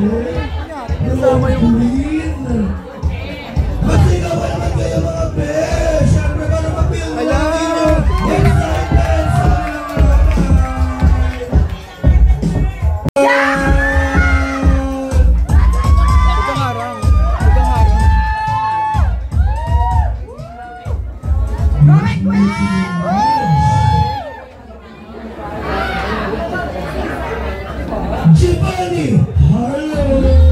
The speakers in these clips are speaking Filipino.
Kasama yung Queen. Masigaw ka naman kayo mga besh. Siyempre para mapil mo lang yung excitement sa Giovanni Harlow.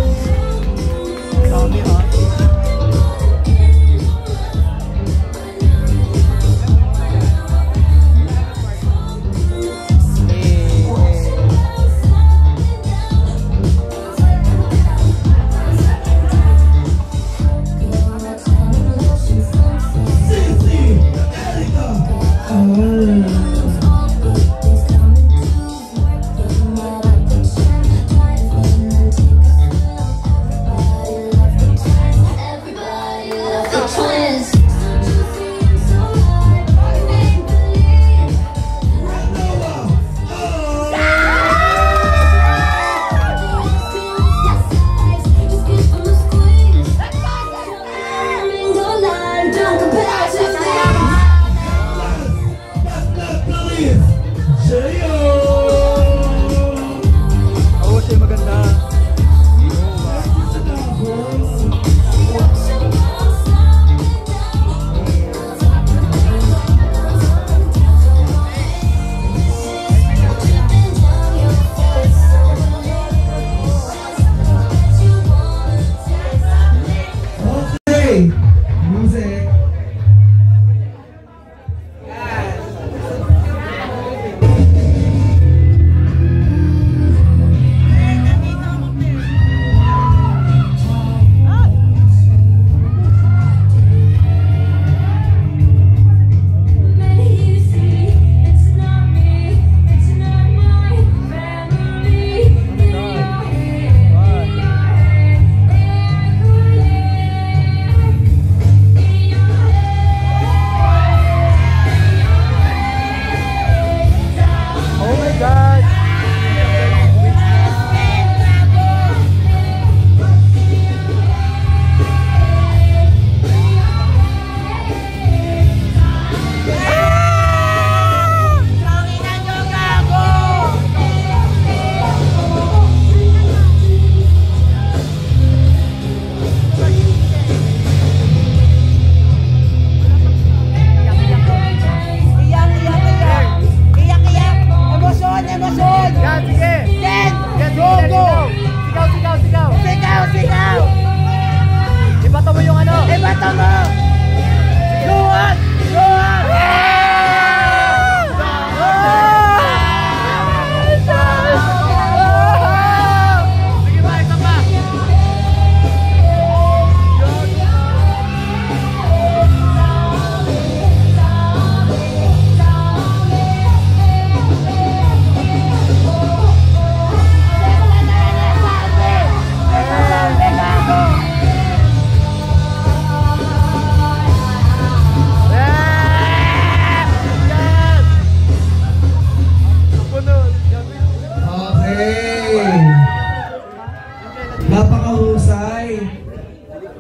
Napakahusay.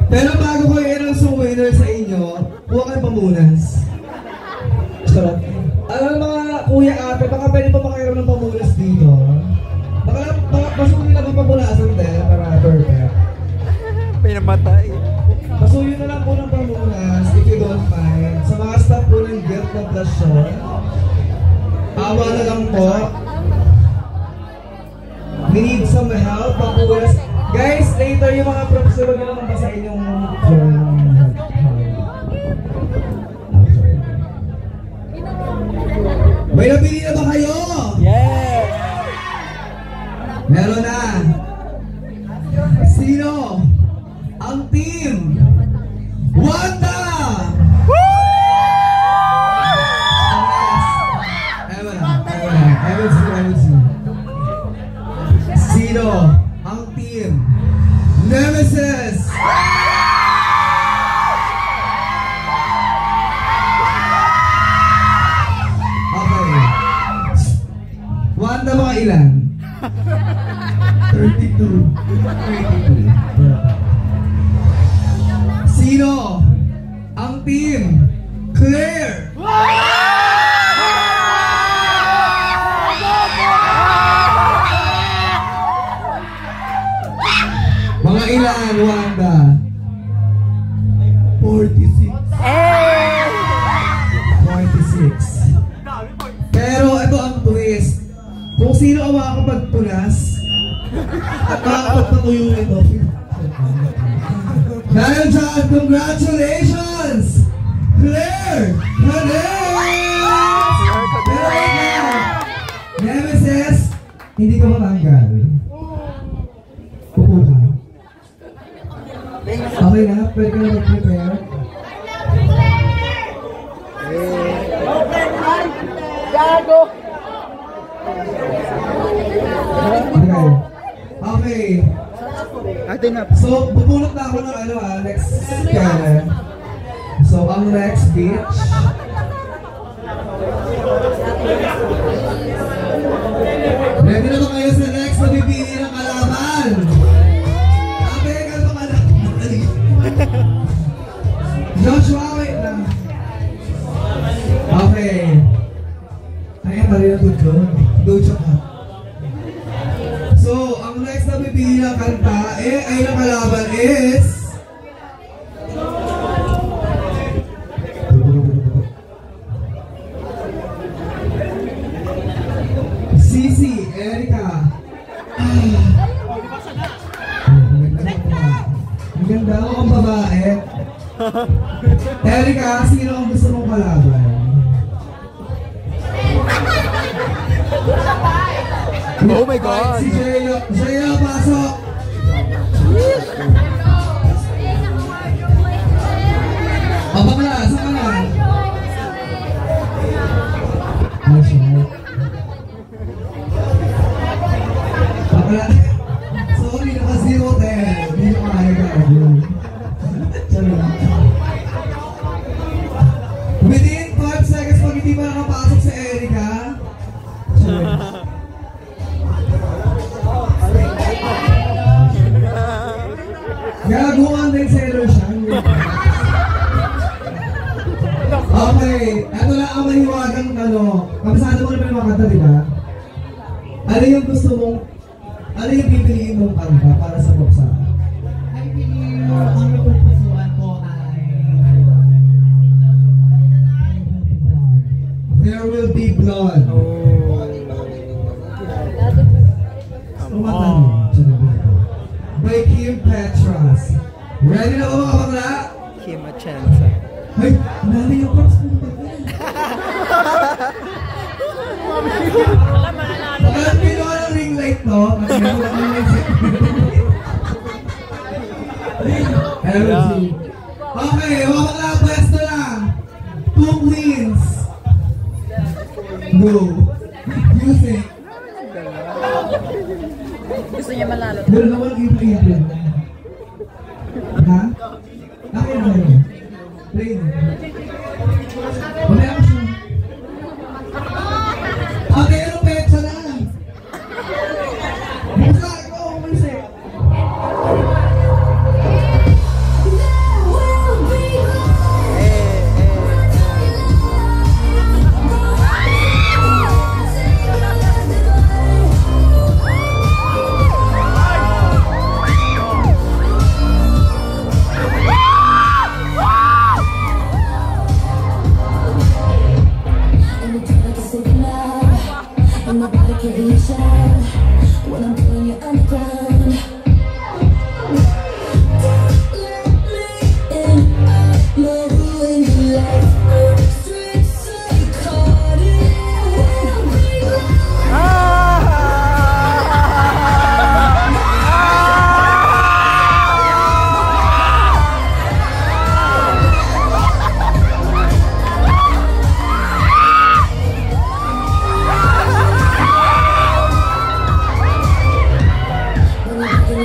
Pero bago ko i-announce yung winner sa inyo, huwag kayo pamunas. Charot. Alam mga kuya ate, baka pwede pa makaroon ng pamunas dito. Baka pasukin nila pa pamunasan din para perfect. Pinamatay. Pasukin na lang po ng pamunas if you don't mind. Sa mga staff po ng Get na Plasyon, awa na lang po. We need some help, pamunas. Guys, later yung mga props na wag nyo naman basahin yung may nabili na ba kayo? Yes! Meron na. Sino? Ang team Wanda! Sino? Ang team Nemesis! Okay. Wanda mga ilan? 32. 32. Sino ang team Claire? Mga ilan, Wanda? 46. 46. Pero ito ang twist. Kung sino ang makakapagpunas at makakapagpatuyo ito. Dahil dyan, congratulations! Claire! Hanes! Pero wait na! Nemesis, hindi ka matanggal. Upo ka. Okay na, pwede ka na mag-prepare. Gago! Okay. Atin na. So, bubulot na ako ng next kailan. So, ang next beach. Ready na ba kayo sa next na pipili ng kalaban? Okay, ganito ka na. Joshua, wait lang. Okay. Ay, mali na good ko. Go, Joshua. So, ang next na pipili ng kanta, ay ng kalaban is... Sisi, Erika. Ang ganda mo ang babae. Erika, sino ang gusto mong kalaban? Oh my God! Si Jeyo. Jeyo, pasok! O, bakla, saan ka na? Ay, shit. Bakla. Sorry, naka-0 10. Hindi ko kaya ka. Within 5 seconds, pag hindi pa nakapasok si Erika. Gagawa din seller siya. Okay, eto lang ang mahiwagang kabisado mo naman yung mga kanta, diba? Ano yung gusto mong, ano yung pipiliin mong kanta para sa buksa? Ay, ang napupusuan ko ay... There Will Be Blood. By Kim Petras. Ready na ba mga bakla? Kim Atienza. Ay, nali yung props mo ba? Pagkalat pinuha ng ring light, no? Okay, mga bakla, pwesto lang. 2 queens. Go. Music. Gusto niya malalo. Meron naman ipin. Ha? Akin na yun. Play na. Wala ako siya. Okay, ano petsa na? Buka, ikaw, umalis. When I'm pulling you underground, don't let me in. I'm ruining your life. I'm straight psychotic. When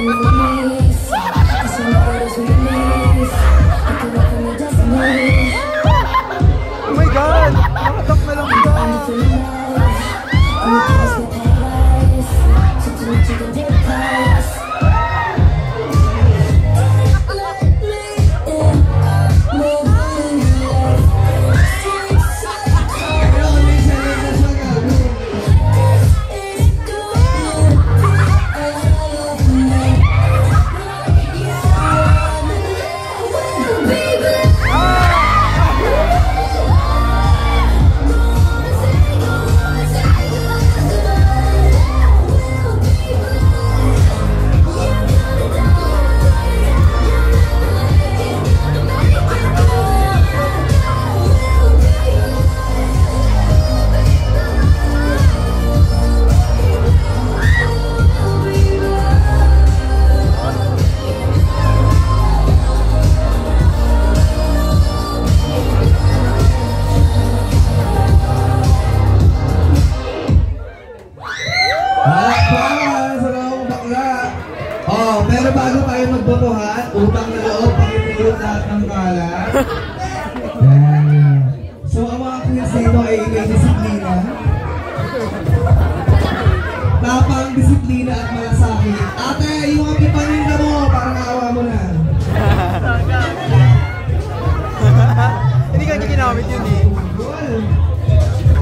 Pagbobotohan, utang na loob, pakipulot lahat ng kalat. Yan. So, ang mga queens nito ay may disiplina. Tapang, disiplina at malasakit. Ate, yung mga pipaninda mo, parang naawa mo na. Hindi ka ginamit yun eh.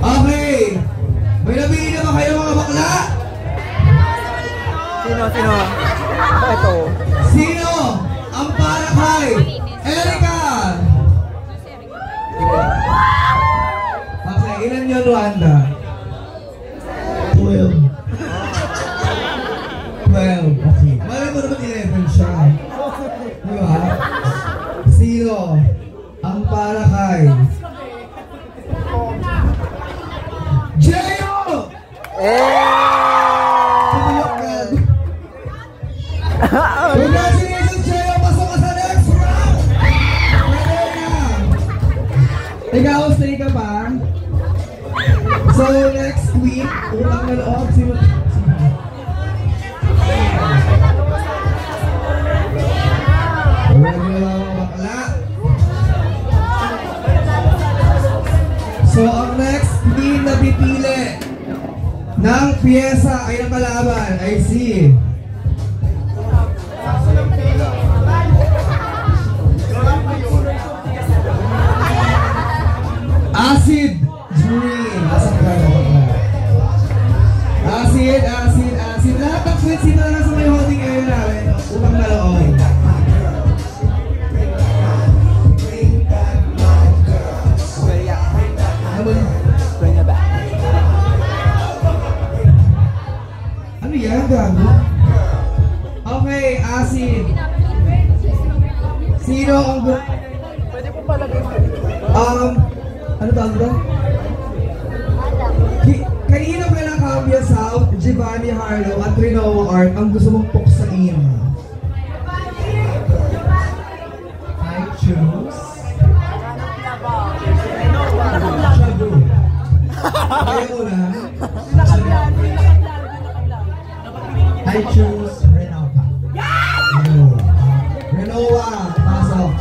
Okay. May nabili na ba kayo mga bakla? Sino? Ito. Sino ang para kay Erica? Okay, ilan yun, Wanda? 12. 12, okay. Malay mo naman 11 siya. Diba? Sino ang para kay Jeyo? Pumuyok ka. Congratulations, Jeyo! Pasok ka sa next round! Pwede na! Ikaw, stay ka pa. So, next week, utang na loob. Sino? Huwag na lang bakla. So, ang next team na pipili ng pyesa ay ang kalaban ay si Acid Green. Asan ka na? Acid. Lahat ng queens sino na sa may holding area namin. Utang na loob. Ano yan, gago? Okay, Acid. Sino ang Pwede po palagay mo. ano tawag doon? Kanino ka ng Cambia South, Giovanni Harlow at Renoa Art ang gusto mong puksain? I choose Shabu. Kaya mo na? I choose Renoa. Renoa, pasok.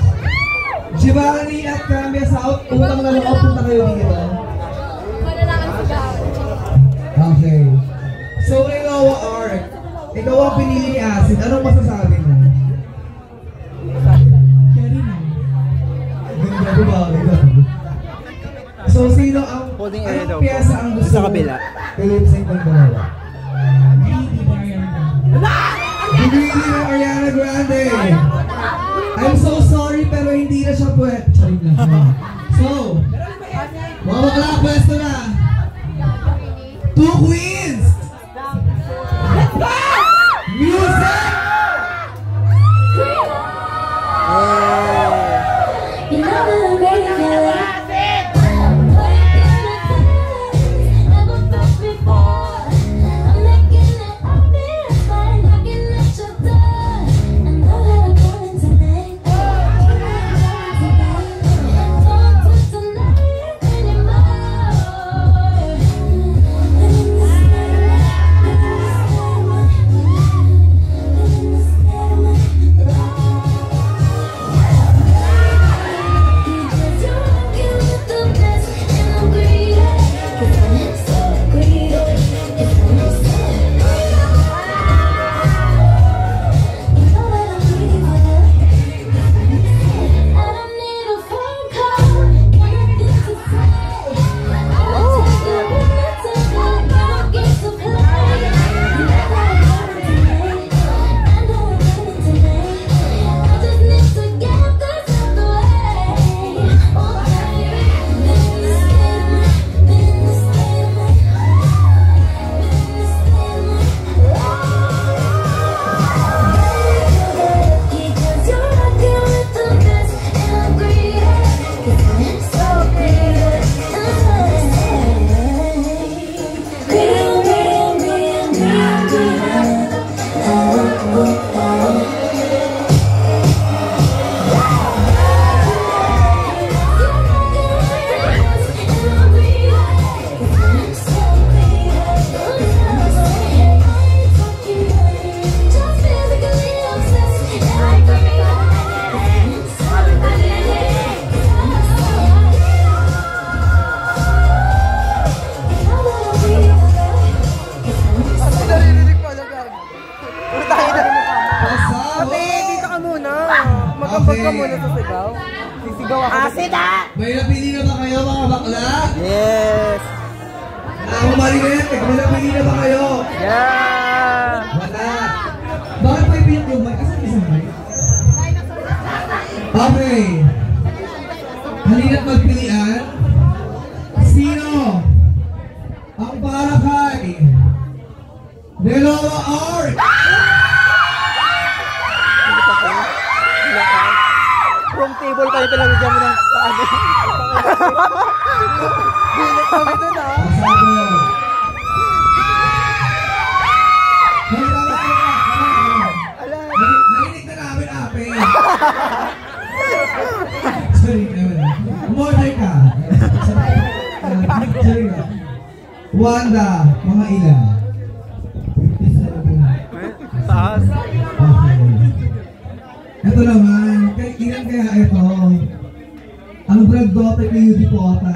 Giovanni at Cambia South, utang na loob, punta kayo dito. Okay. So, Renoa Art, ikaw ang pinili ni Acid. Anong masasabi mo? Ganda ko ba? So, sino ang Holding area daw po. pyesa ang gusto Sa kabila. Kalipsing ng dalawa? Pinili ng Ariana Grande. I'm so sorry pero hindi na siya pwede. So, mga bakla, pwesto na. 2 queens! Music! You know that I'm ready for it. Never felt before. I'm making it happen. It's fine. I can let you down. I know that I'm going tonight. Huwag ka muna sa sigaw. Sisigaw ako. Asida! May napili na ba kayo mga bakla? Yes! Ako Marinet, may napili na ba kayo? Yeah! Wala. Bakit may pinit yung mic? Asan isang mic? Okay. Halina't magpilian. Sino ang para kay Delawa Art? From table pa yung pinagigyan mo ng paano. Bilit kami dun ah. Masabi yun. Narinig na namin, Ape. Sorry, umorder ka. Sorry ka. Wanda, mga ilan? 57. Taas. Okay. Ito naman, ilan kaya ito? Ang drug daughter kay Yudi Pota.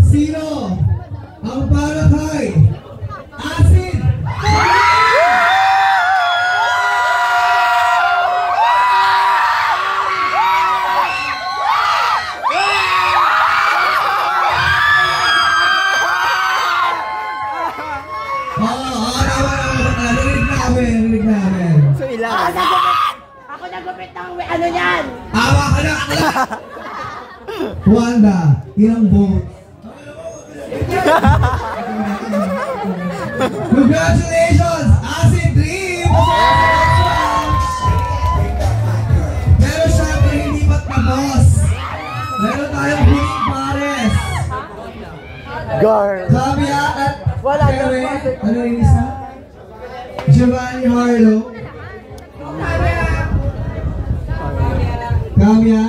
Sino ang para kay Acid? Narinig namin. So ilan? Ako nagupit ng ano niyan! Awa ka na! Wanda, ilang votes? Congratulations! Acid Dream! Pero syempre hindi ba't na boss? Meron tayong huling pares. Girl. Kamia at Wala na. ano yung isa? Giovanni Harlow. Kamia.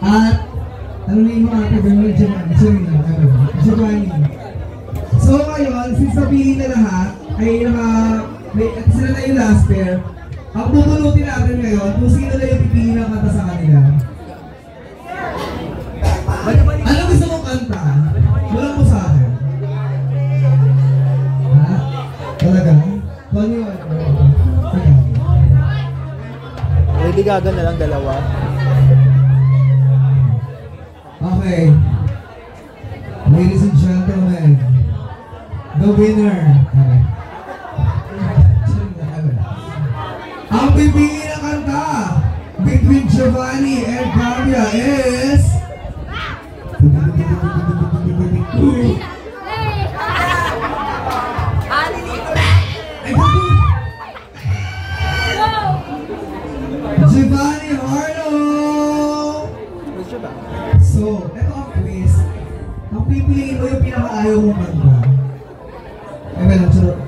At ano na yung mga kagano'n? Giovanni. So ngayon, since sabihin na lahat, ay sila na yung last pair. Ang bubulutin natin ngayon kung sino na yung pipili ng kanta sa kanila. Ano gusto mong kanta? Walang mo sa akin. Ha? Talaga? Kung ano yun? Lady Gaga na lang dalawa. Okay. Ladies and gentlemen, the winner. Ang pipili na kanta between Giovanni and Camia is... Giovanni Harlow! So, eto ang quiz. Ang pipiliin mo yung pinakaayaw mong kanta. Eh, well, charot.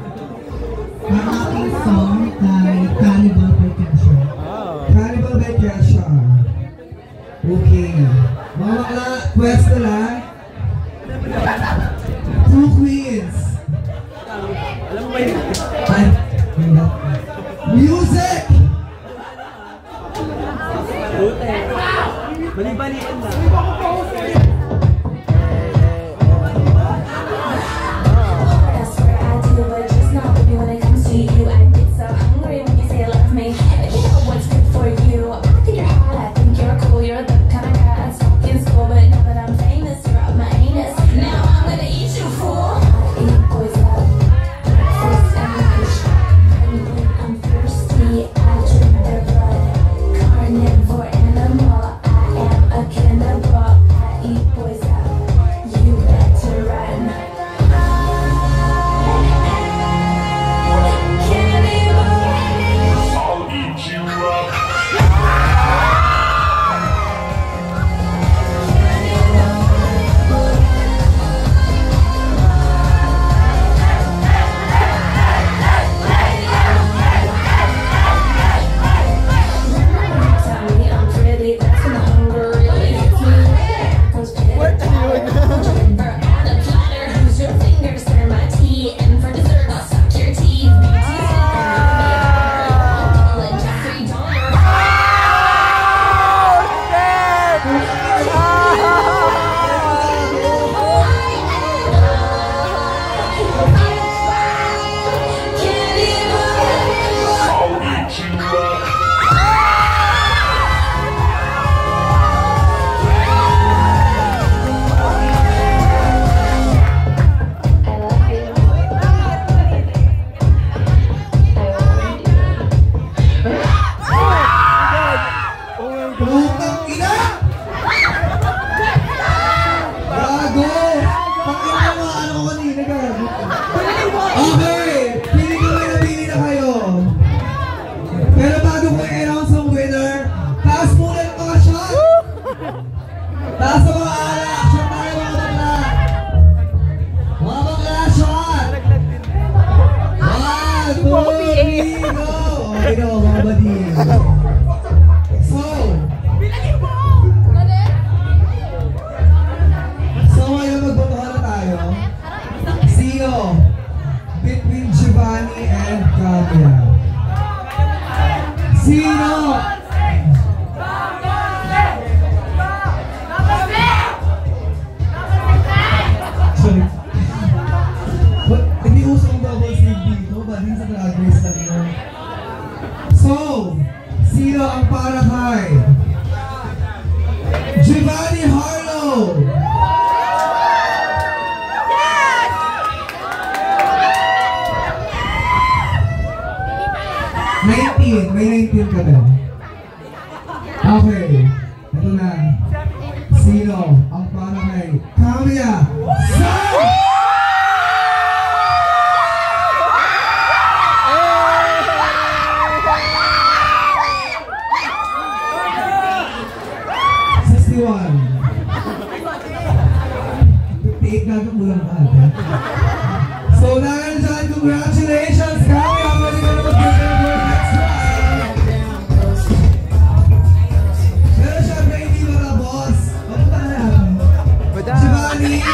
Ang aking song ay Cannibal by Kesha. Cannibal by Kesha. Okay. Mga bakla, pwesto lang. Two queens. Alam mo ba yun? Ay, ganda. Music! Bali-balian na. 19. May 19 ka din. Okay. Ito na. Sino ang para kay Camia? So dahil dyan, congratulations kami! Ang pwede ka na mag-prepare for next round! Pero syempre hindi marabos. Papunta ka na. Shivani,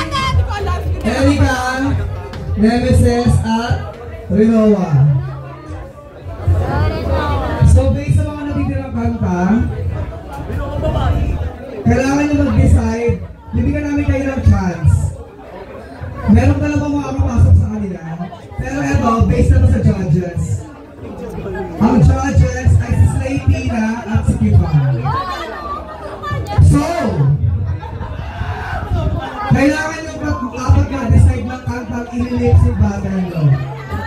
Erika, Nemesis at Rinoa. So based sa mga natitirang kanta, kailangan nyo mag-decide. Bibigyan namin kayo ng chance. Meron talagang makakapasok sa kanila. Pero ito, based na sa judges. Ang judges ay si Slay Pina at si Kivan. So, kailangan nyo apat na-decide ng kantang ililipsing battle nyo.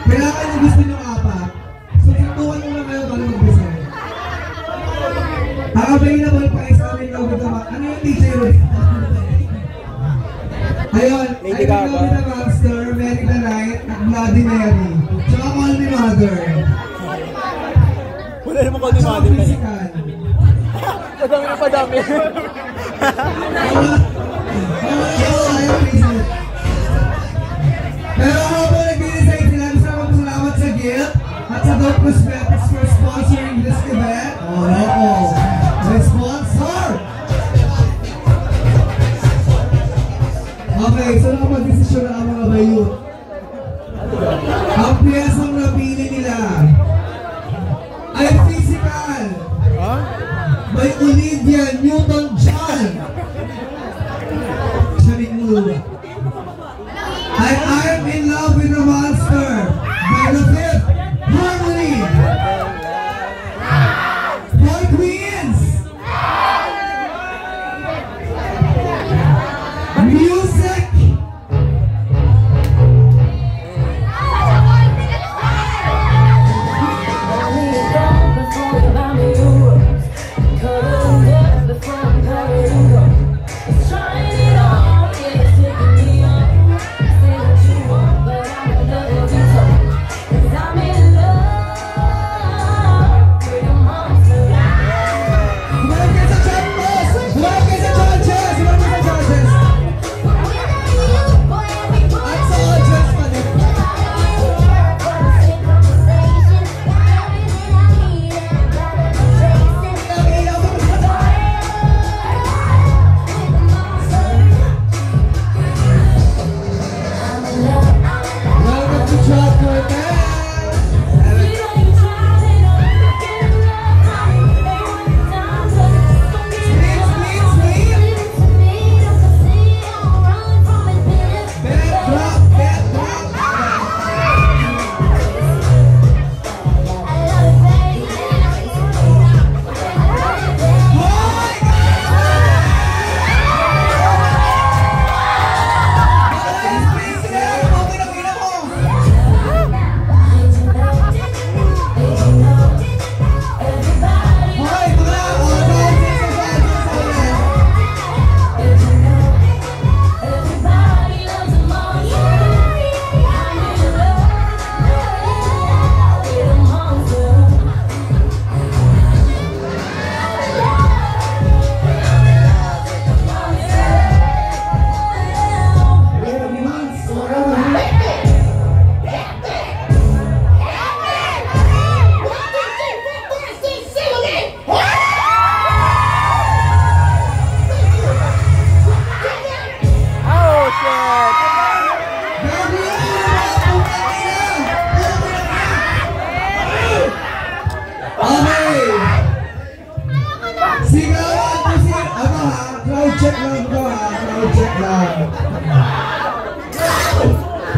Kailangan nyo gusto nyo apat. So, tutukan nyo lang kayo bago mag-decide. Ang available pa is kami lang with the ano yung DJ Roy? Ayun, I Love the Monster, Mary the Night, at Bloody Mary. Tsaka Call Me Mother. Wala naman Call Me Mother na eh. Padami na padami. Pero ako po nag-decide sila. Gusto naman po salamat sa Guild at sa Dope Cosmetics for sponsoring this event. Oh, may sponsor! Okay, so nakapag-desisyon na ang mga bayot. Ang piyesang napili nila ay Physical by Olivia Newton-John. Saling mula. I Am in Love with a Monster by The Fifth Harmony. Boy Queens. Music.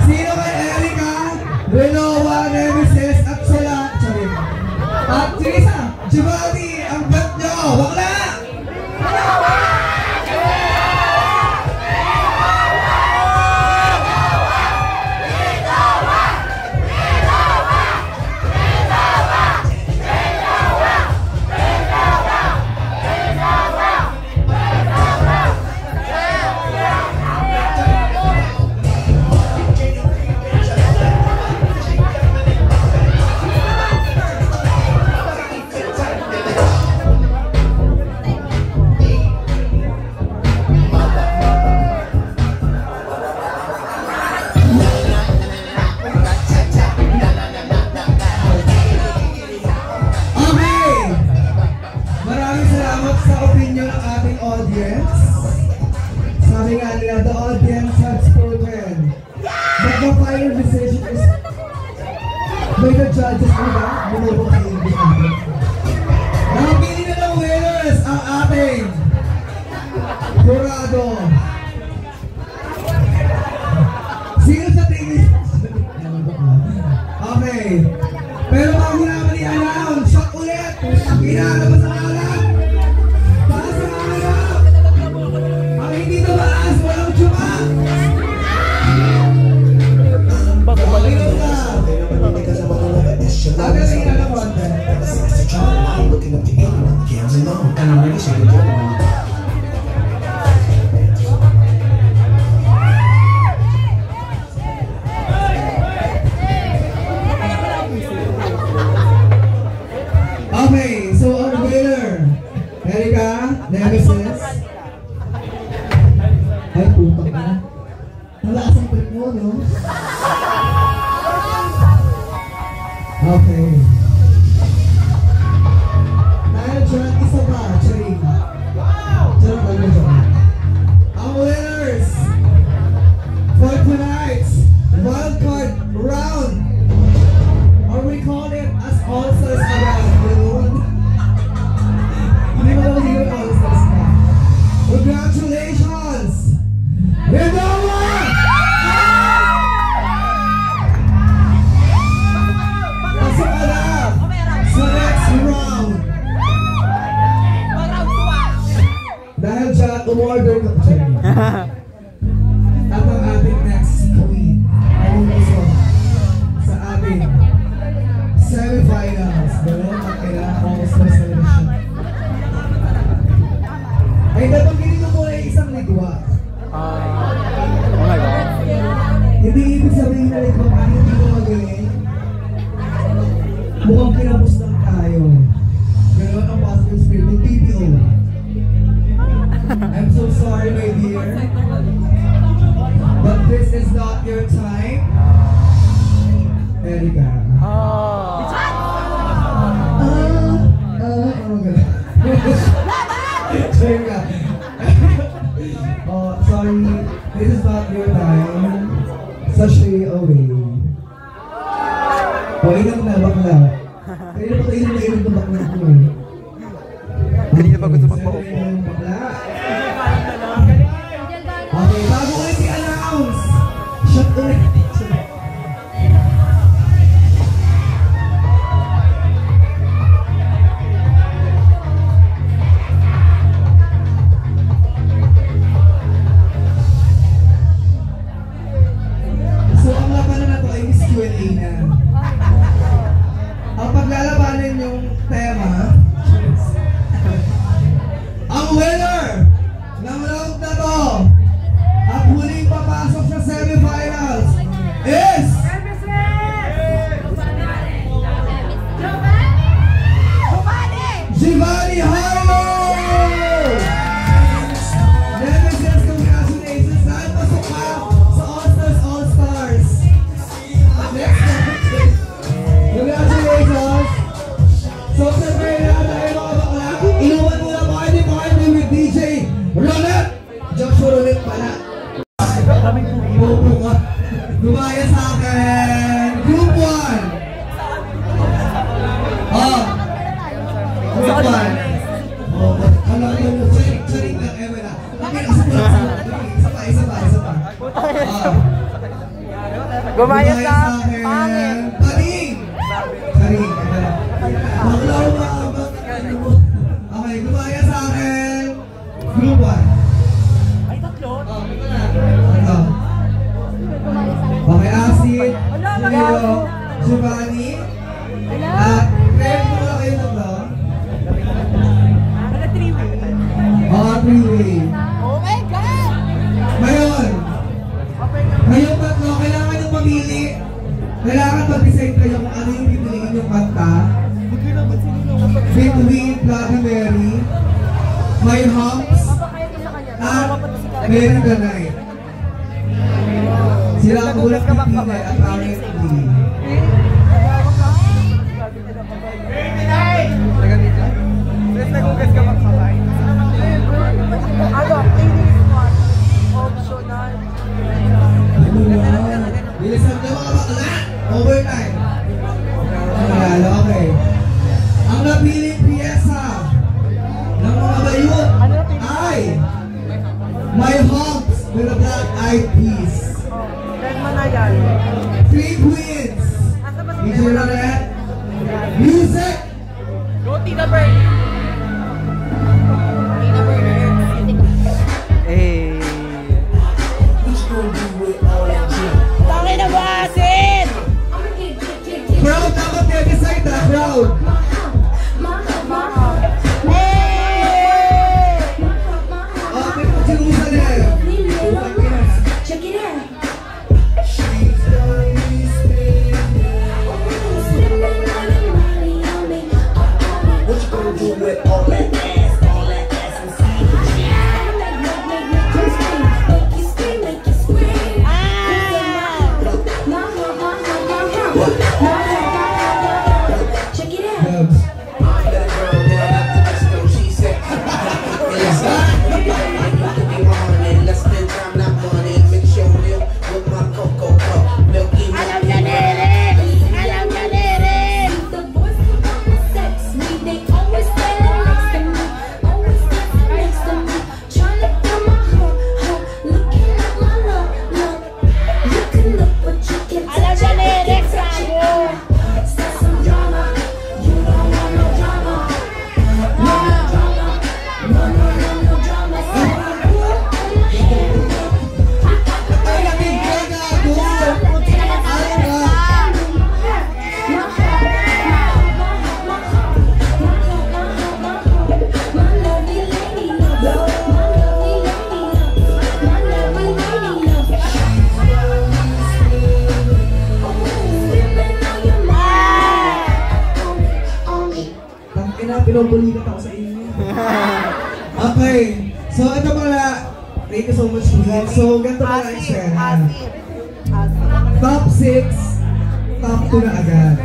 Sino kay Erika, Renoa, Nemesis, at Sola? At Teresa, Giovanni, ang bet nyo, bakla! judges ko ba? Bumubo kayo yung natin. Nakapili na ng winners ang ating Jurado. Sino sa tingin? Okay. Pero bago naman i-announce, shot ulit! Kinalabas ang alak! Taas ang alak! Ang hindi tumaas, walang tsuka! Pag-ilaw ka! Agad ang ilan ang konti. Okay, so our winner, Erika, Nemesis. Ay, putak na. Talakas ang balik mo, no? Okay. Dahil dyan, isa pa, Charing. Dyan ang balik mo. Ang winners for tonight's wildcard round, or we call it as All-Stars round. Hindi mo naman yung All-Stars na. Congratulations! Redoma! Pasok ka na sa next round. Dahil dyan, umorder ka pa at ang ating next queen ay umuso sa ating semifinals. Gano'n ang kailangan All-Stars na siya. Ay, dapat ginito mo ay isang ligwa. Oh my God. Hindi ibig sabihin na ligwa pa, hindi mo magaling. Mukhang kinapos lang tayo. Gano'n ang positive spirit ng PPO. I'm so sorry, my dear. But this is not your time. Erika. Oh, gano'n. Sorry ka. Oh, sorry. This is not your time. Sashay away. O, inang na, bakla. Kaya na pa tayo na inang na bakla ko eh. Kanina pa gusto magpa-upo. Bakla. Okay, bago ulit i-announce. Shot ulit. Q&A na. Ang paglalabanan yung tema, ang winner ng round na to at huling papasok sa semifinals is Giovanni Harlow! Nemesis, congratulations! Saan pasok ka sa All-Stars All-Stars? Congratulations! So, survey na tayo mga bakla. Inuwan muna party with DJ Ronet! Joshua Ronet pala. Bubo nga. Gumaya sa akin. Group 1. Oh. Group 1. Oh, ano yung charing lang, Emela. Isa pa. Gumaya sa pangin. Paring! Paring. Baklaw ba? Okay, gumaya sa akin. Group 1. Ay, tatlo? Oh, ito na. Ito. Okay, Asid, Julio, Giovanni, at Fred, muna kayo tatlo. Ano, three-way? Oo, three-way. Oh my God! Ngayon, kayong tatlo, kailangan yung mamili. Kailangan mag-decide kayo kung ano yung pipiliin yung kanta. Between Bloody Mary, My Humps, at Mary the Night. Sila ang ulang pipili at apparently. Nag-ugas ka magsabay. Ano, playlist one. Optional. Ano na? Bilisan na mga bakla! Overtime! Three Queens. DJ Ronette. Music. Go Tina Burner. Tina Burner. Eh. Tangin na buhasin! Crowd dapat nag-decide na, crowd. May pagsinusan eh. Check it out. What you gonna do with all that ass inside the Check it out. Dubs. That girl down at the Mexico, she said, you could be wrong and let's spend time not money. Mix your milk with my cocoa cup. Milky Alam niya rin! The boys who wanna sex me, they always stand next to me. Always stand next to me. Tryna feel my heart, looking at my love. You can look, but you can't touch it. Start some drama. You don't want no drama. No drama. No drama. So I put my hand up. Ay, laking gago. Tangina, pinubulikat ako sa inyo. Okay. So, ito pala. Thank you so much, Queen. So, ganito pala ang eksena. Top 6, top 2 na agad.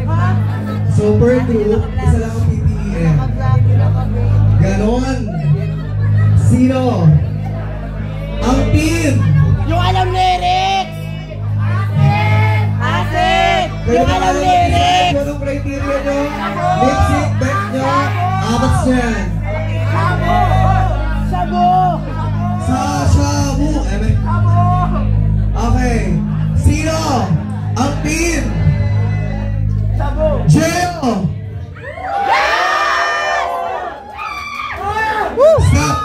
So, per group, isa lang ang pipiliin. Ganon. Sino? Ang team! Yung alam lyrics! Asin! Kayo Yung ba alam alam lyrics! kung anong criteria nyo? Lip-sync, bet nyo, abats nyan. Sabo! Sa Shabu. Okay. Sino? Ang team! Sabo! Geo! Stop!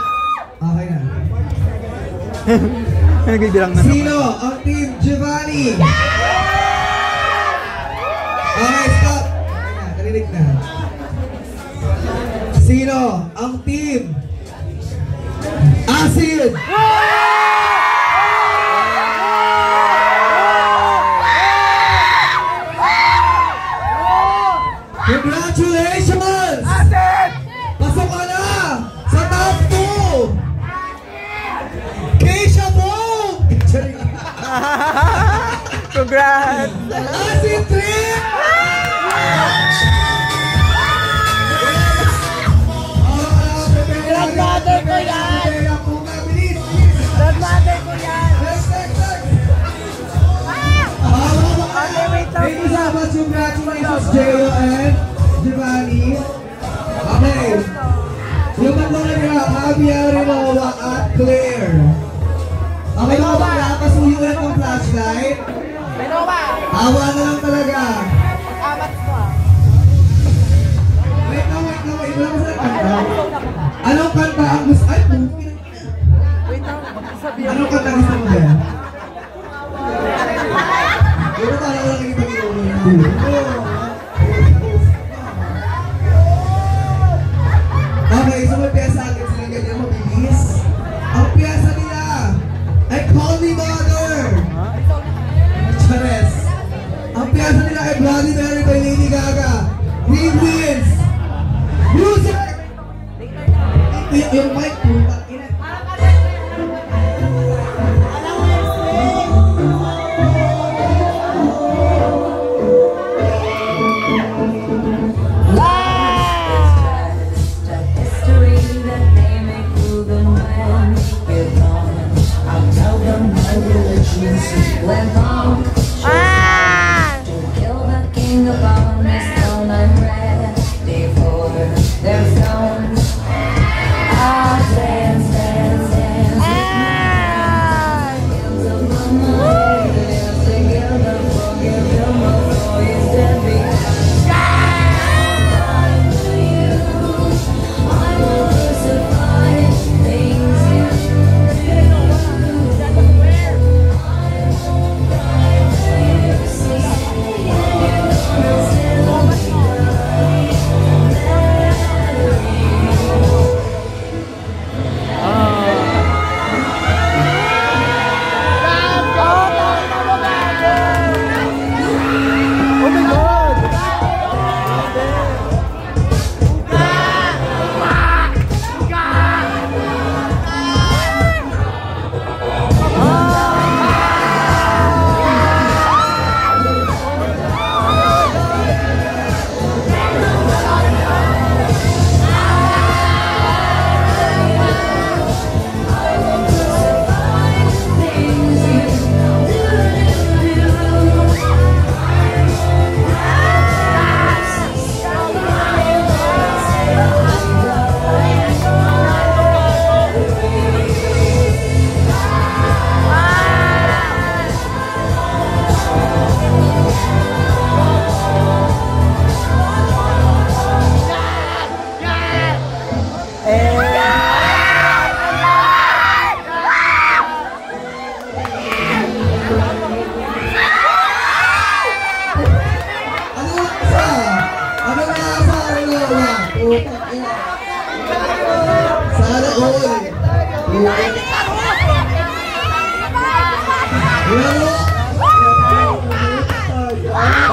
Okay na. Nagbibilang na Sino? Ang team Giovanni! Okay, stop! Okay na, narinig na. Sino? Ang team Acid! Congratulations! Pasok ka na sa top 2! Keisha Bong! Congrats! Acid Trip! Grandmother ko yan! Grandmother ko yan! Thank you so much. Congratulations, Geo and Giovanni. Okay. Yung tatlong nila, Javier Rinoa at Claire. Okay mga bakla, pasuyo ulit ng flashlight. Pero ba? Awa na lang talaga. Amat mo ah. Wait na. Wala ko sa kanta. Anong kanta ang gusto? Ay, Wait lang, sabihin. anong kanta gusto mo ba? Pero parang wala kang ipag-iuwi. Okay, so may piyesa agad sila ganyan mabilis. Ang piyesa nila ay Call Me Mother! Chares! Ang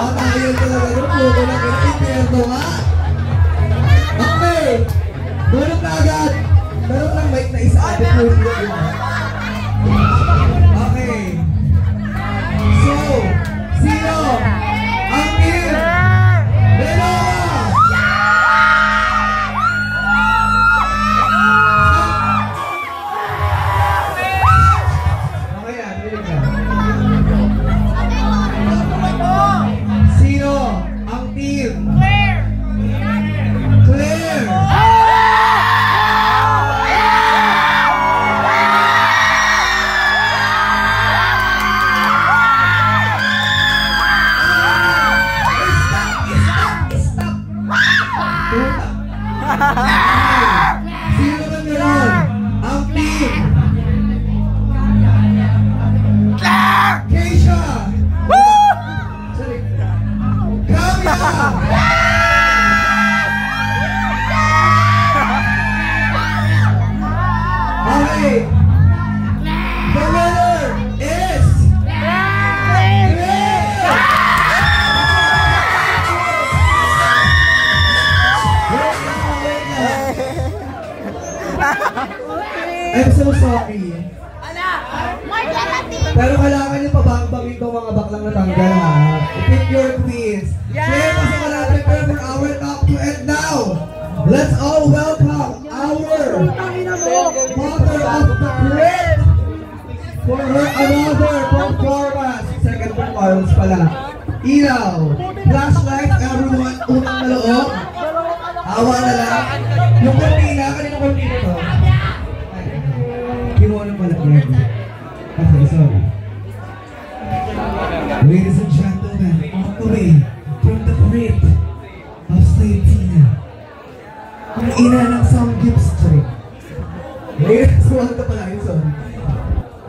Patayan talaga ng puto ng impyerno ha? Okay! Doon na agad! Meron ng mic na isa at okay. So, sino ang team? Dalawa! Okay yan, really ka. Sino ang team? Claire! Sino naman meron? Ang team! Keisha! Sorry. Kamya! Okay. The winner is... I'm so sorry. Pero kailangan niyo pabangbangin itong mga baklang natanggal ha. Pick your quiz. Kaya kasi malapit na for our top 2 and now, let's all welcome our mother of the grid for her another performance. Second performance pala. Ilaw, flashlight, everyone, unang maloob. Awa na lang. Yung kortina, kanina kortina to. Kinuha na pala. Okay, sorry. Ladies and gentlemen, all the way from the grid of Slatina, ang ina ng Samgyup Street.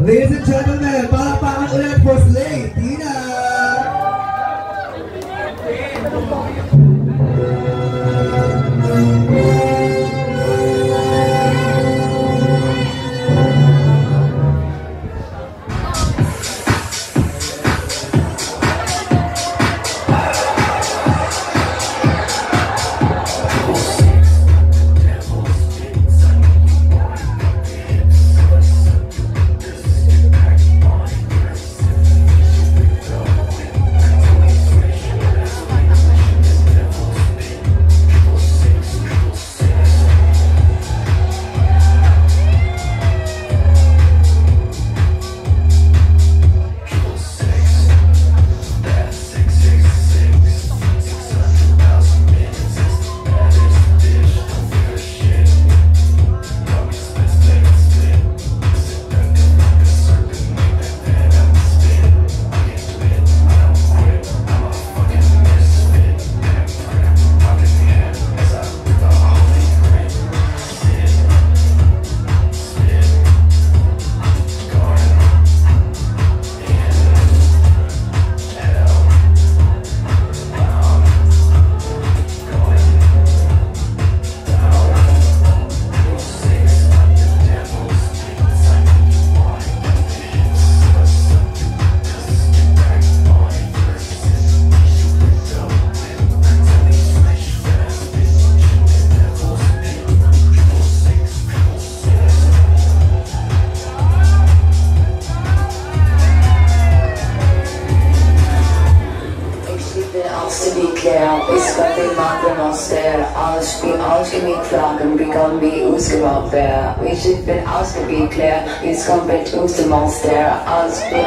Ladies and gentlemen, palakpakan ulit for Slatina! Ich bin ausgebildet, Claire, jetzt kommt bei uns der Monster.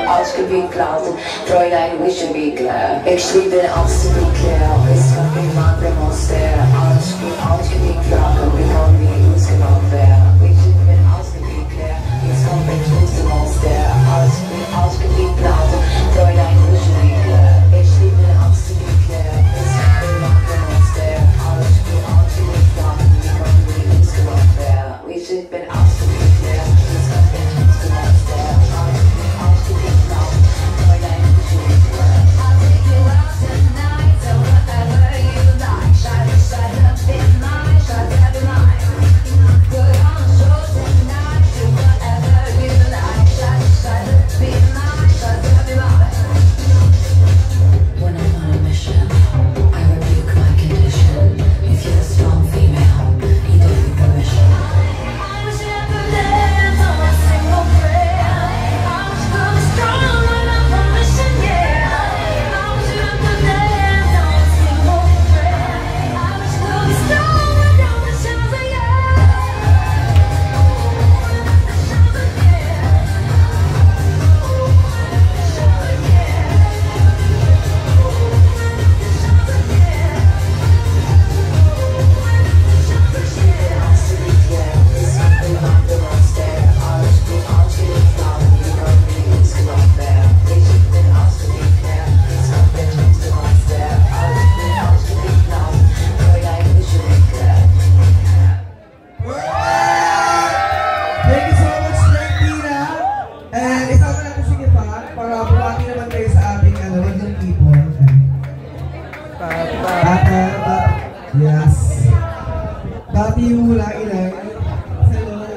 Ausgebildet, Klaus, Fräulein, ich bin Claire. Ich liebe ausgebildet, Claire, jetzt kommt bei uns der Monster. Ausgebildet, Klaus, bekommen wir uns Monster. Ich bin ausgebildet, Claire, jetzt kommt bei uns der Monster. Ausgebildet, Klaus, Fräulein, ich bin Claire. Ich liebe ausgebildet, Claire, jetzt kommt bei uns der Monster. Ausgebildet, Klaus, bekommen wir uns Monster. Ich bin hihulain na. Hello.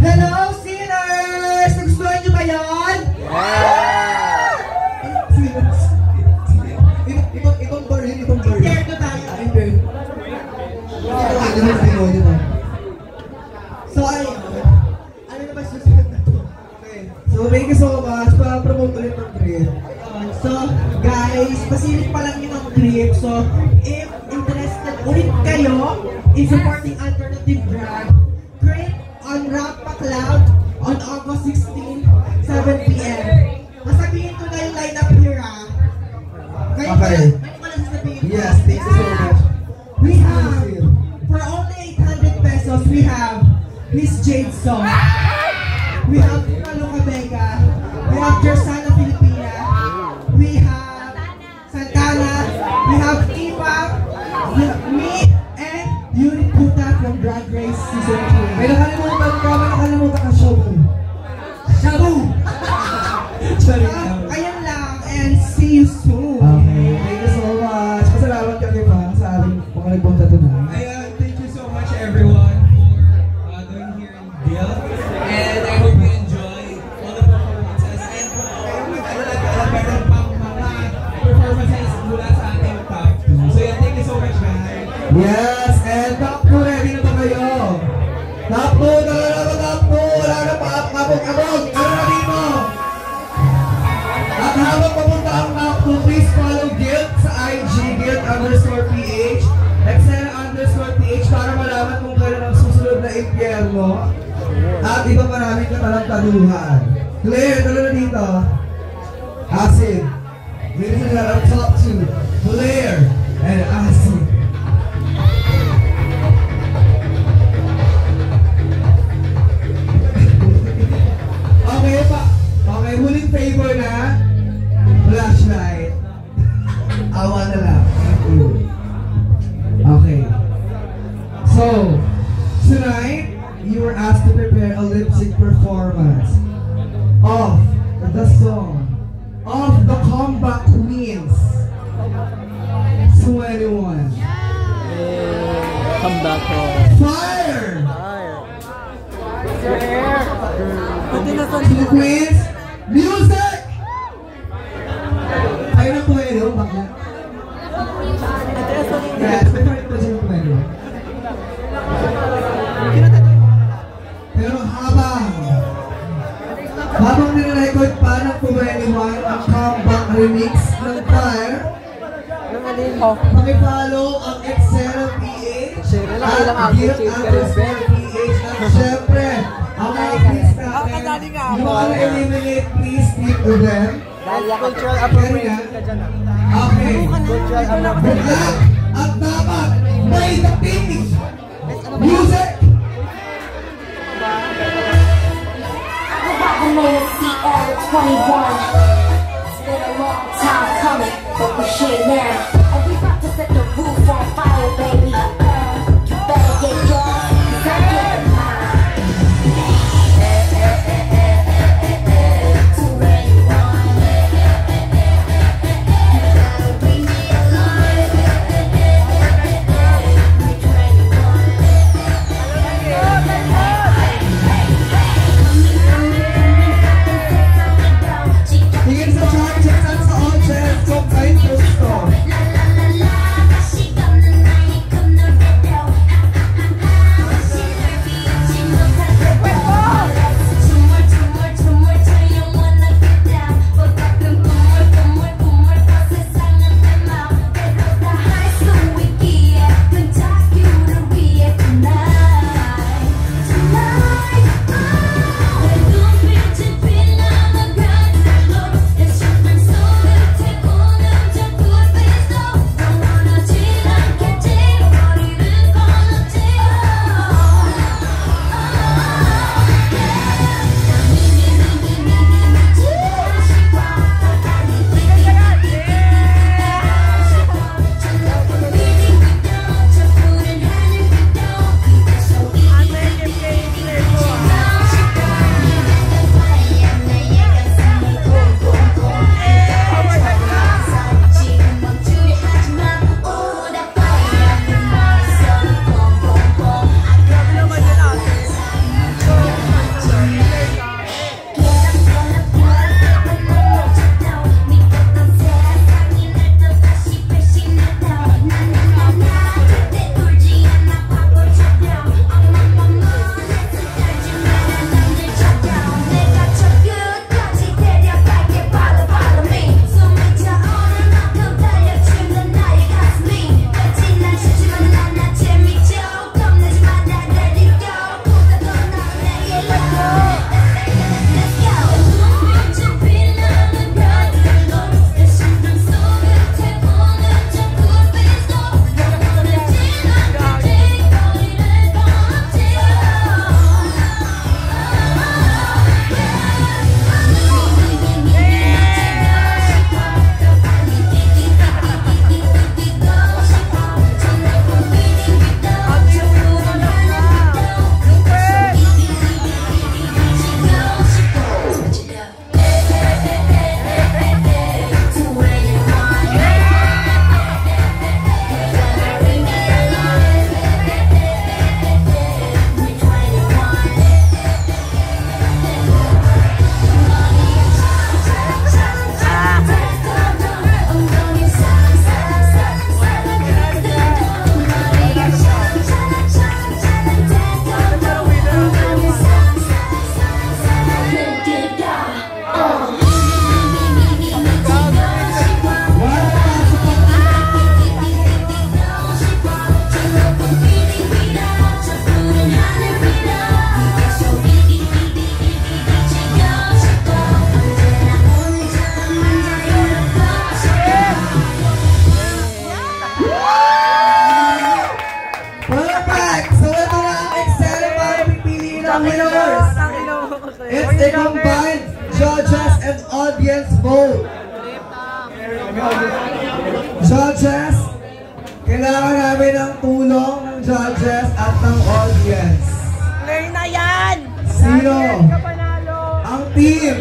Hello, sinners! Nagustuhan niyo ba yun? Sinners. Ibang bar yun, ibang bar yun. Impierno tayo. Impierno. Ano yung demonyo na? So, ayun. Ano na ba susunod na to? Okay. So, thank you so much. Pa-promote ulit ng trip. So, guys, pasilip pa lang yun ang trip. So, if interested ulit kayo in supporting alternative drag, create on Rampa Cloud on August 16, 7 p.m. Masabihin ko na yung lineup here, ha? Ngayon Okay. ko lang sasabihin ko. Yes, thank you so much. We have, for only 800 pesos, we have Miss Jade Song. We have Maluca Vega. We have Jersana Filipina. We have Santana. We have Eva. Me and Yuri Puta from Drag Race Season 2. May nakalimutan ka, Shabu. Shabu! Sorry. Ayan lang, and see you soon. Okay, thank you so much. Pasalamat kami pa sa aming mga nagpunta tonight. Thank you so much everyone for doing here in Bill. And I hope you enjoy all the performances. And meron pang mga performances mula sa ating top 2. So yeah, thank you so much guys. Yes, and top 2, ready na ba kayo? Top 2, dala na ba top 2? Wala na pa, abog-abog. Ano na dito? At habang papunta ang top 2, please follow Guilt sa IG, Guilt_PH, Excel_PH para malaman kung kailan ang susunod na impyerno at iba maraming katalangtaduhan. Claire, dala na dito. Acid. Ladies and gentlemen, top 2, Claire and Acid. Okay pa. Okay, huling favor na. Flashlight. Awa na lang. Thank you. Okay. So, tonight, you were asked to prepare a lip sync performance of the song of the Comeback Queens 21. Come back home. Fire! Pati na sa To the Queens, music! Ayaw na puwelo, bakit? Yes, may part pa siya puwelo. Pero habang nirecord pa ng Puweliwan ang comeback remix ng Fire, pakipollow ang Excel_PH at Guilt_PH at syempre, ang mga quiz natin, yung mga eliminate, please speak to them. cultural appropriation ka dyan. Okay. Cultural appropriation. Lahat at dapat may dating music! The name is CL21. It's been a long time coming, but we're here now. And we about to set the roof on fire, baby. You better get yours, 'cause I'm getting mine. Sige a combined judges and audience vote. Judges, kailangan namin ng tulong ng judges at ng audience. Clear na yan! Sino? Ka panalo! Ang team!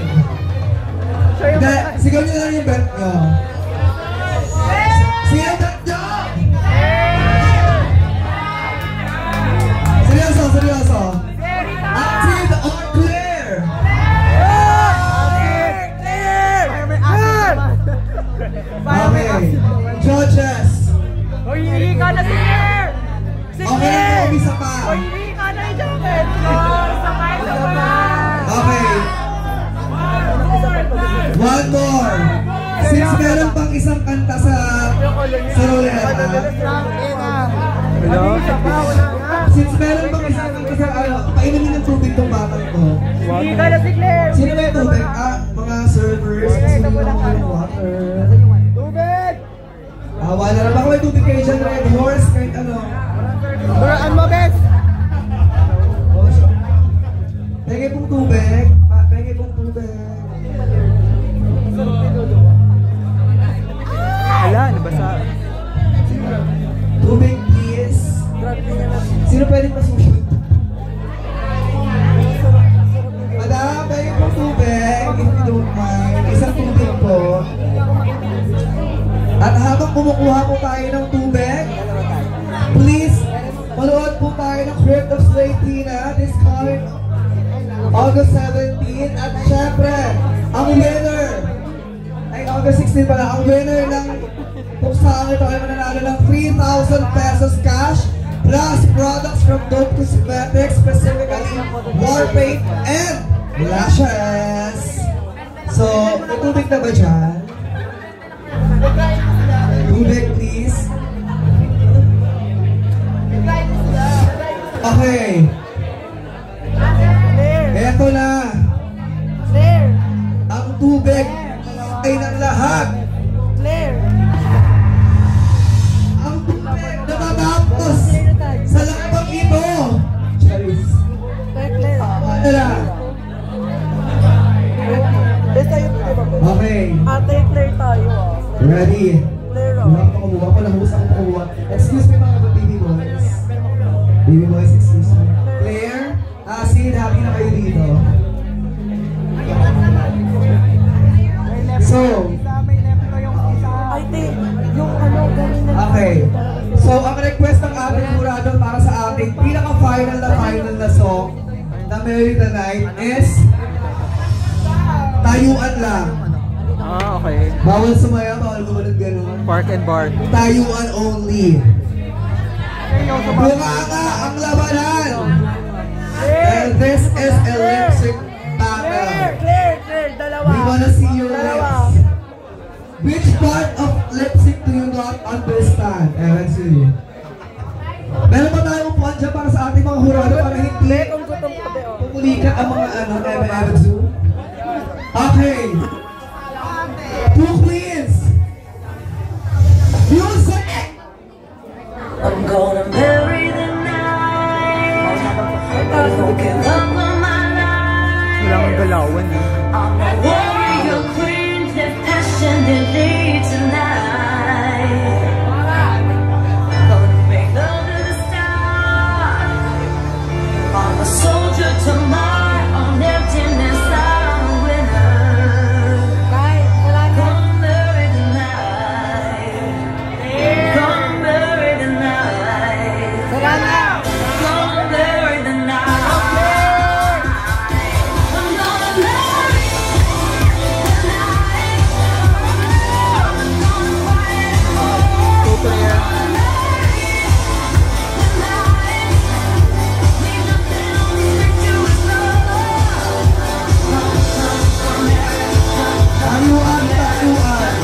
Hindi, sigaw nyo lang yung bet nyo. Sino bet nyo? Seryoso, seryoso. Active or clear? Okay. Judges. Hoy, hindi ka na si Claire! Si Okay lang Claire! po, isa pa. Hoy, hindi ka na yung Joker! Sakay na ba? Okay. One more. Since meron pang isang kanta sa ruleta. Hello? Since meron pang isang kanta sa painumin ng tubig tong batang ko. Hindi ka na si Claire! Sino may tubig? Mga servers. Sino may water? Tubig! Wala na ba kung may tubig kayo dyan? Red Horse, kahit ano. Duraan mo, best! Penge pong tubig. Penge pong tubig. Ala, nabasa. Tubig, please. Sino pwede pasusunod? Madam, penge pong tubig. If you don't mind. Isang tubig po. At habang kumukuha po tayo ng tubig, please, manood po tayo ng Crypt of Slatina this coming August 17. At syempre, ang winner, ay August 16 pala, ang winner ng puksaan ito ay mananalo ng 3,000 pesos cash plus products from Dope Cosmetics, specifically Warpaint and Lashes. So, may tubig na ba dyan? Tubig, please. Okay. Eto na. Ang tubig ay ng lahat. Ang tubig na matapos sa lakbang ito. Charis. Ano na? Okay. Ate, Claire tayo ah. Ready? Claire Wala ah. ko kumuha ko, nahubos ako kumuha. Excuse me mga baby boys. Baby boys, excuse me. Claire, Sid, happy na kayo dito. So, Ay, te, yung ano, ganun na. okay. So, ang request ng ating jurado para sa ating pinaka-final na song na Marry the Night is Tayuan lang. Ah, okay. Bawal sumaya, bawal gumanag gano'n. Park and Bark. Tayuan only. Bunganga ang labanan. And this is a lip-sync battle. Claire, dalawa. We wanna see your lips. Which part of lip-sync do you not understand? Let's see. Meron pa tayong upuan dyan para sa ating mga hurado para hindi pumulikat ang mga Evan. Okay. Two queens. Music. I'm gonna marry the night. I'll give up on my life. Walang galawan eh. I'm a warrior queen, live passionately tonight. Gonna make love to the stars. I'm a soldier to Mars, on emptiness I'm a winner. Gonna marry the night. Gonna marry the night. Gonna marry the night. I'm gonna marry the night. I'm gonna fight for. Claire. Tayuan, tayuan.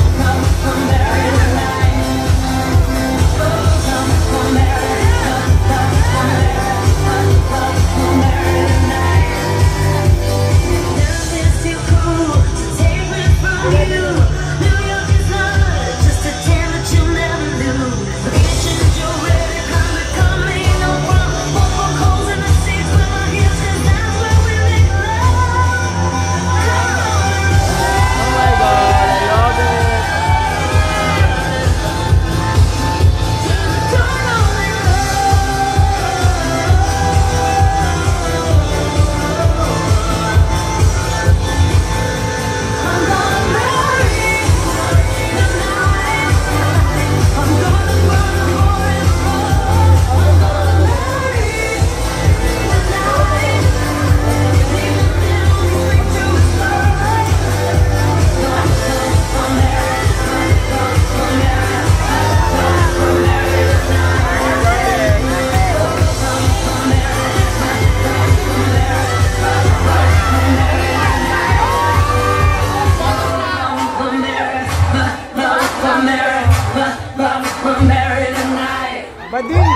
Kading!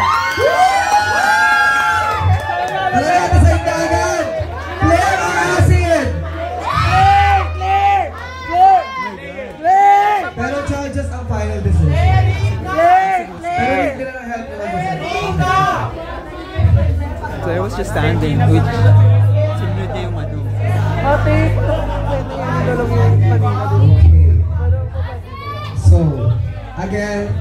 Ano natin sa agad? Claire or Acid? Claire! Pero judges ang final decision. Pero hindi na lang help nila decision. So I was just standing with sinunod niya yung ano. Ate, So, again,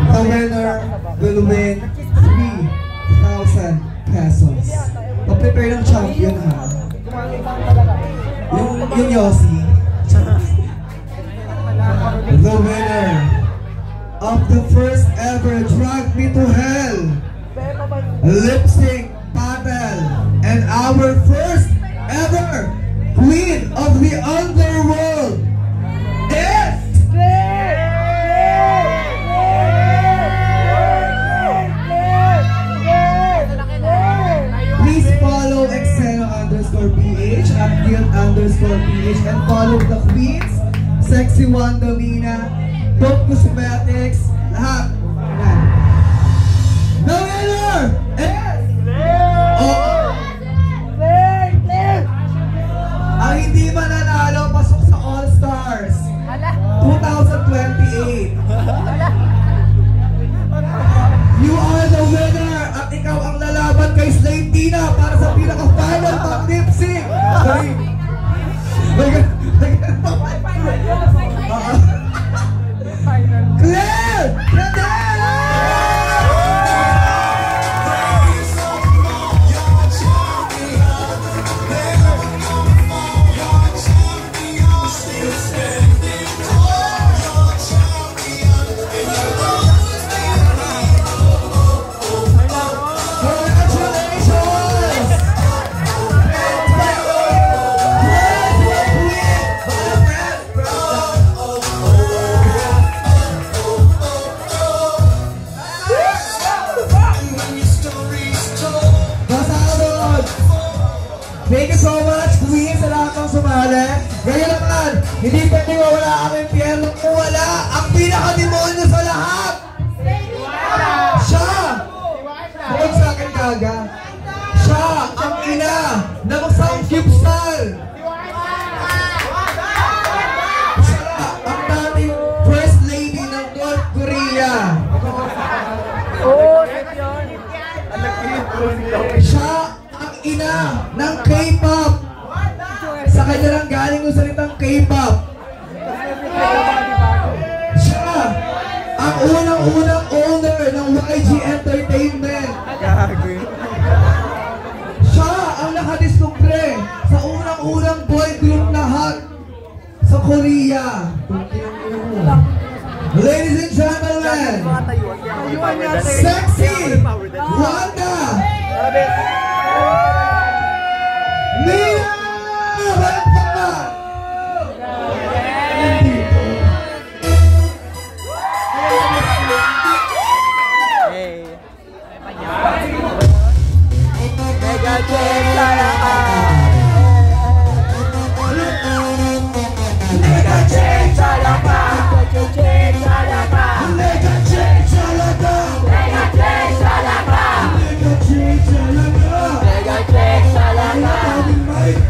the winner will win 3,000 pesos. Pa-prepare ng champion ha. Yung Yossi. The winner of the first ever Drag Me to Hell lip sync battle and our first ever Queen of the Underworld is please follow Excel_PH at Guild_PH and follow the Queens, Sexy Wanda Mina, Top Cosmetics, lahat. Yan. The winner is ang hindi mananalo pasok sa All Stars 2028. You are the winner at ikaw ang lalaban kay Slay Tina para sa pinaka-final pang lip sync. Sorry. Claire! Thank you so much, Queen, sa lahat ng sumali. Ngayon naman, hindi pwede wala ang impyerno kung wala ang pinaka-demonyo sa lahat. Siya! Huwag sa akin kaga. Siya ang ina ng Samgyupsal. Siya ang dating First Lady ng North Korea. Siya ang ina ng K-pop. Sa kanya lang galing yung salitang K-pop. Siya ang unang-unang owner ng YG Entertainment. Siya ang nakadiskubre sa unang-unang boy group lahat sa Korea. Ladies and gentlemen, Sexy Wanda Mina! Walang pala! Hey. Mega check salamat. Mega check salamat! Mega check salamat. Mega check salamat! Mega check salamat. Mega check salamat! Mega check salamat. Mega check salamat!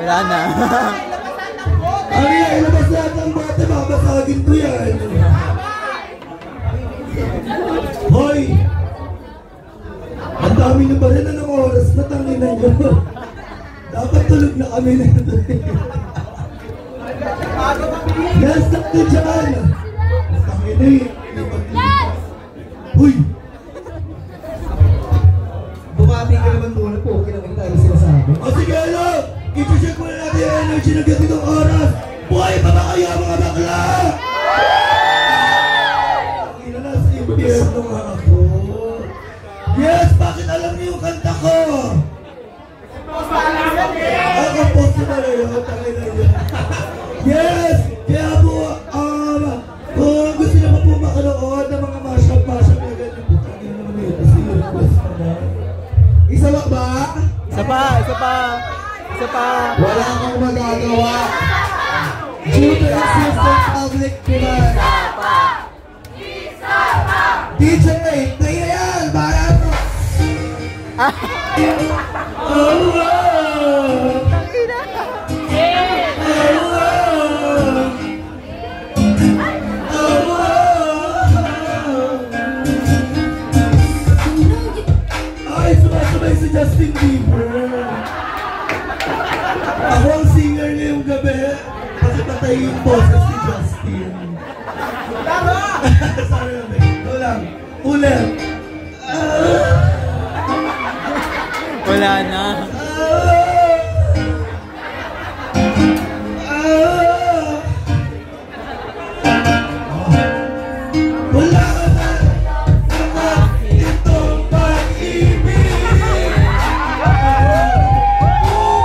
Wala na. Ay, ilabas lahat ng bote, babasagin ko yan. Hoy! Ang dami na ba rin ng oras na tanginan nyo? Dapat tulog na kami na ito. Yes, nakto dyan! Tangina eh. Hoy! Bumati ka naman muna po, kinamit tayo sinasabi. O sige, ano? I-check muna natin yung energy na ganitong oras. Buhay pa ba kayo mga bakla? Ina na sa impyerno nga ako. Yes, bakit alam niyo yung kanta ko? Compose na pala yun, tangin na yun. Yes, kaya po, kung gusto naman po makanood ng mga mashup na ganyan po, tangin naman yun. Kasi yung request naman. Isa ba? Isa pa, isa pa. Isa pa. Wala akong magagawa. Due to existing public demand. DJ, tayo yan! Para mo! Ay, sumasabay si Justin Bieber. Ako ang singer ngayong gabi. Kasi patay yung boses si Justin. Sorry naman. Ulang. Ulang. Wala na. Wala ka na naman itong pag-ibig.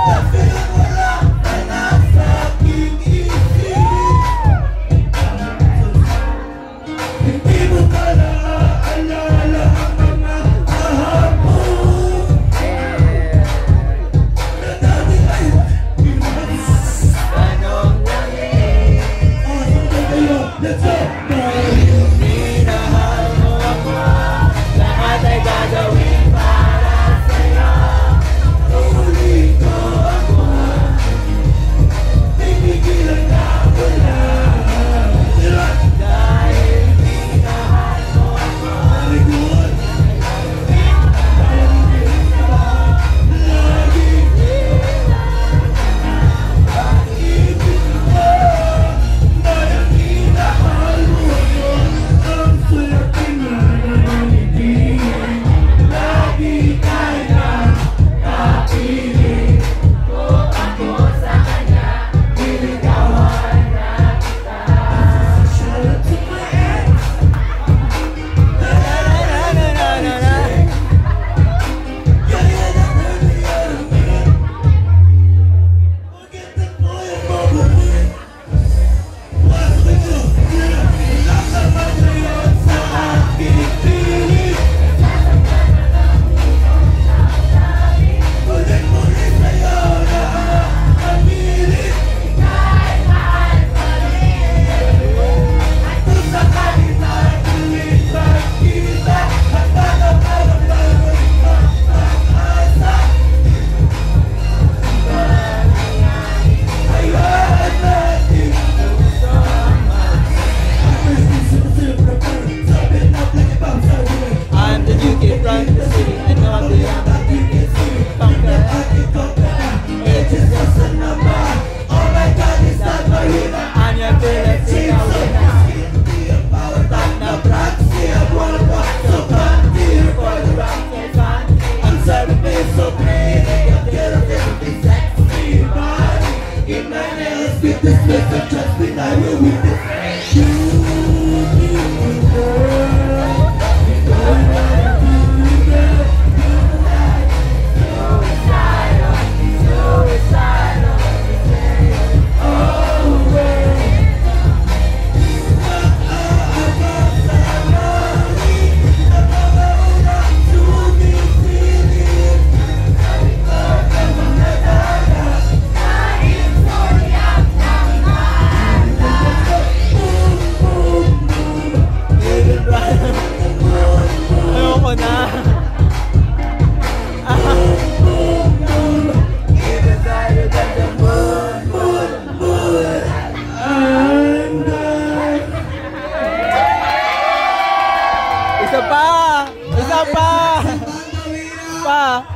Kasi wala ka na sa aking isip. Hindi mo pa naaalala ang mga kahapon na dati ay pinas. Anong langit? Sabay kayo, let's go! Minahal mo ako. Lahat ay gagawin para sa'yo. Uli ko ako. Pipigilan na ako lang. Dahil minahal mo ako. Very good. Lagi pag-ibig ko. Dahil minahal mo ako. Ang swerte na naman ibig.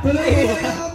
Tuloy mo kaya